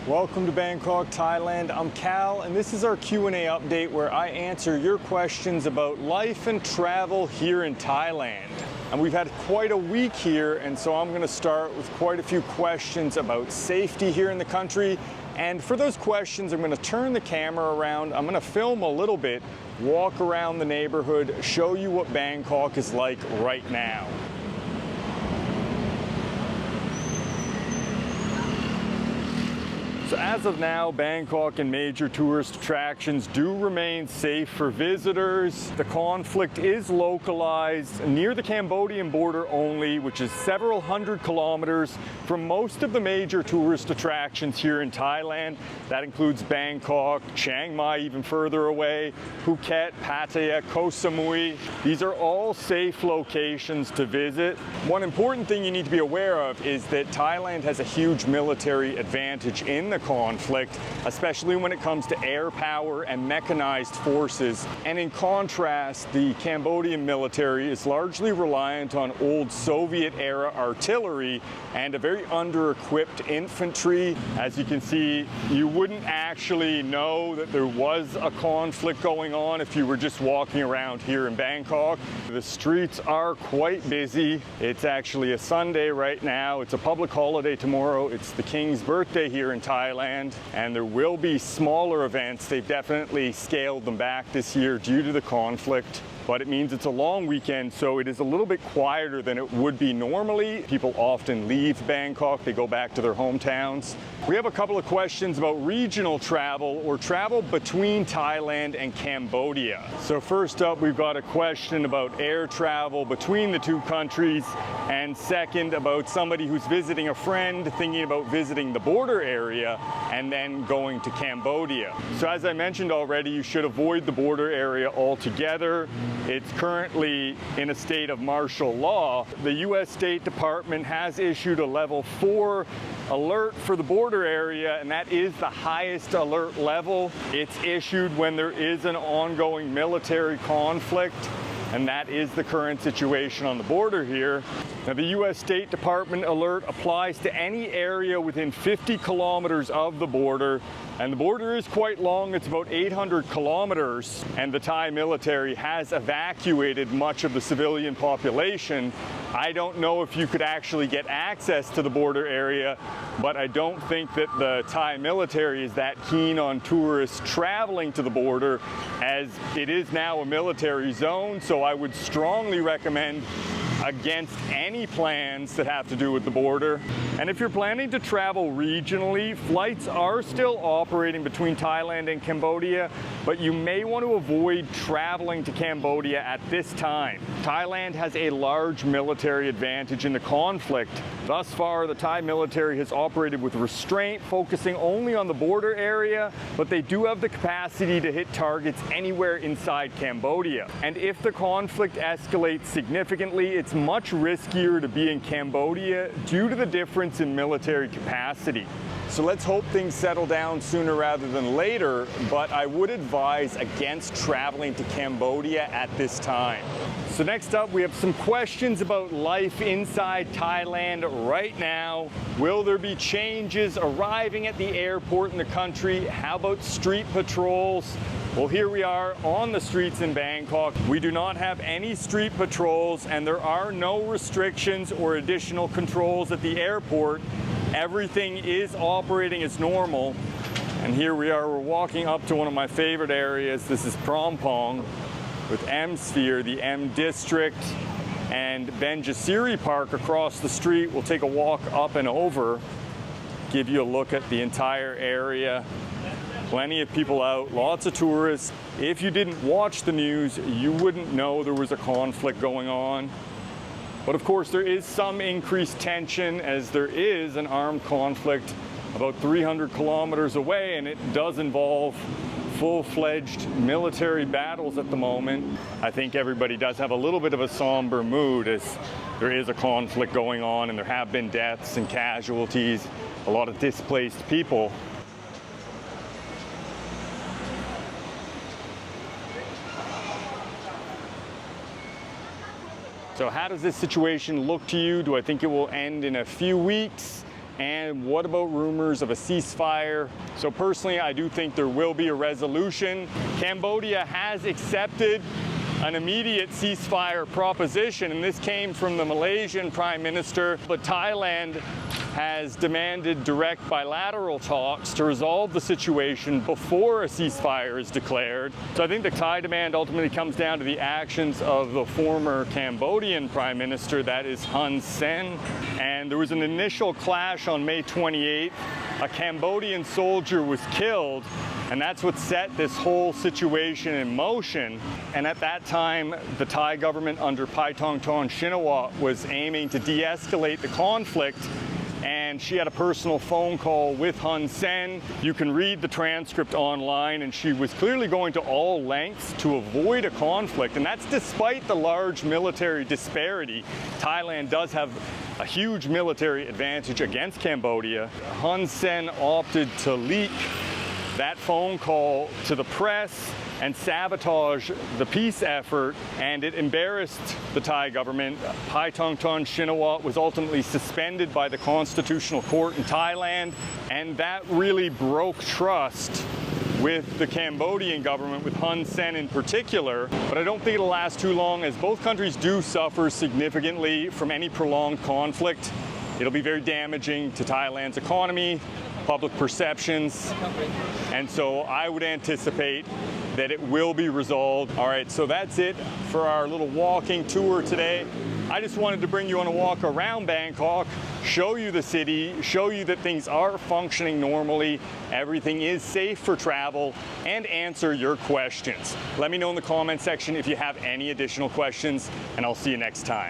Welcome to Bangkok, Thailand. I'm Cal, and this is our Q&A update where I answer your questions about life and travel here in Thailand. And we've had quite a week here, and so I'm going to start with quite a few questions about safety here in the country. And for those questions, I'm going to turn the camera around. I'm going to film a little bit, walk around the neighborhood, show you what Bangkok is like right now. So as of now, Bangkok and major tourist attractions do remain safe for visitors. The conflict is localized near the Cambodian border only, which is several hundred kilometers from most of the major tourist attractions here in Thailand. That includes Bangkok, Chiang Mai even further away, Phuket, Pattaya, Koh Samui. These are all safe locations to visit. One important thing you need to be aware of is that Thailand has a huge military advantage in the conflict, especially when it comes to air power and mechanized forces. And in contrast, the Cambodian military is largely reliant on old Soviet-era artillery and a very under-equipped infantry. As you can see, you wouldn't actually know that there was a conflict going on if you were just walking around here in Bangkok. The streets are quite busy. It's actually a Sunday right now. It's a public holiday tomorrow. It's the King's birthday here in Thailand, and there will be smaller events. They've definitely scaled them back this year due to the conflict, but it means it's a long weekend, so it is a little bit quieter than it would be normally. People often leave Bangkok, they go back to their hometowns. We have a couple of questions about regional travel or travel between Thailand and Cambodia. So first up, we've got a question about air travel between the two countries, and second, about somebody who's visiting a friend, thinking about visiting the border area and then going to Cambodia. So as I mentioned already, you should avoid the border area altogether. It's currently in a state of martial law. The U.S. State Department has issued a level 4 alert for the border area, and that is the highest alert level. It's issued when there is an ongoing military conflict, and that is the current situation on the border here. Now, the U.S. State Department alert applies to any area within 50 kilometers of the border, and the border is quite long. It's about 800 kilometers, and the Thai military has evacuated much of the civilian population. I don't know if you could actually get access to the border area, but I don't think that the Thai military is that keen on tourists traveling to the border, as it is now a military zone. So I would strongly recommend against any plans that have to do with the border. And if you're planning to travel regionally, flights are still operating between Thailand and Cambodia, but you may want to avoid traveling to Cambodia at this time. Thailand has a large military advantage in the conflict. Thus far, the Thai military has operated with restraint, focusing only on the border area, but they do have the capacity to hit targets anywhere inside Cambodia. And if the conflict escalates significantly, it's much riskier to be in Cambodia due to the difference in military capacity. So let's hope things settle down sooner rather than later, but I would advise against traveling to Cambodia at this time. So next up, we have some questions about life inside Thailand right now. Will there be changes arriving at the airport in the country? How about street patrols? Well, here we are on the streets in Bangkok. We do not have any street patrols, and there are no restrictions or additional controls at the airport. Everything is operating as normal. And here we are, we're walking up to one of my favorite areas. This is Phrom Phong with M Sphere, the M District, and Benjasiri Park across the street. We'll take a walk up and over, give you a look at the entire area. Plenty of people out, lots of tourists. If you didn't watch the news, you wouldn't know there was a conflict going on. But of course, there is some increased tension as there is an armed conflict about 300 kilometers away, and it does involve full-fledged military battles at the moment. I think everybody does have a little bit of a somber mood as there is a conflict going on and there have been deaths and casualties, a lot of displaced people. So how does this situation look to you? Do I think it will end in a few weeks? And what about rumors of a ceasefire? So personally, I do think there will be a resolution. Cambodia has accepted an immediate ceasefire proposition, and this came from the Malaysian Prime Minister, but Thailand has demanded direct bilateral talks to resolve the situation before a ceasefire is declared. So I think the Thai demand ultimately comes down to the actions of the former Cambodian Prime Minister, that is Hun Sen. And there was an initial clash on May 28th. A Cambodian soldier was killed, and that's what set this whole situation in motion. And at that time, the Thai government under Paetongtarn Shinawatra was aiming to de-escalate the conflict, and she had a personal phone call with Hun Sen. You can read the transcript online, and she was clearly going to all lengths to avoid a conflict, and that's despite the large military disparity. Thailand does have a huge military advantage against Cambodia. Hun Sen opted to leak that phone call to the press and sabotage the peace effort, and it embarrassed the Thai government. Paetongtarn Shinawatra was ultimately suspended by the Constitutional Court in Thailand, and that really broke trust with the Cambodian government, with Hun Sen in particular. But I don't think it'll last too long, as both countries do suffer significantly from any prolonged conflict. It'll be very damaging to Thailand's economy, public perceptions, and so I would anticipate that it will be resolved. All right, so that's it for our little walking tour today. I just wanted to bring you on a walk around Bangkok, show you the city, show you that things are functioning normally, everything is safe for travel, and answer your questions. Let me know in the comment section if you have any additional questions, and I'll see you next time.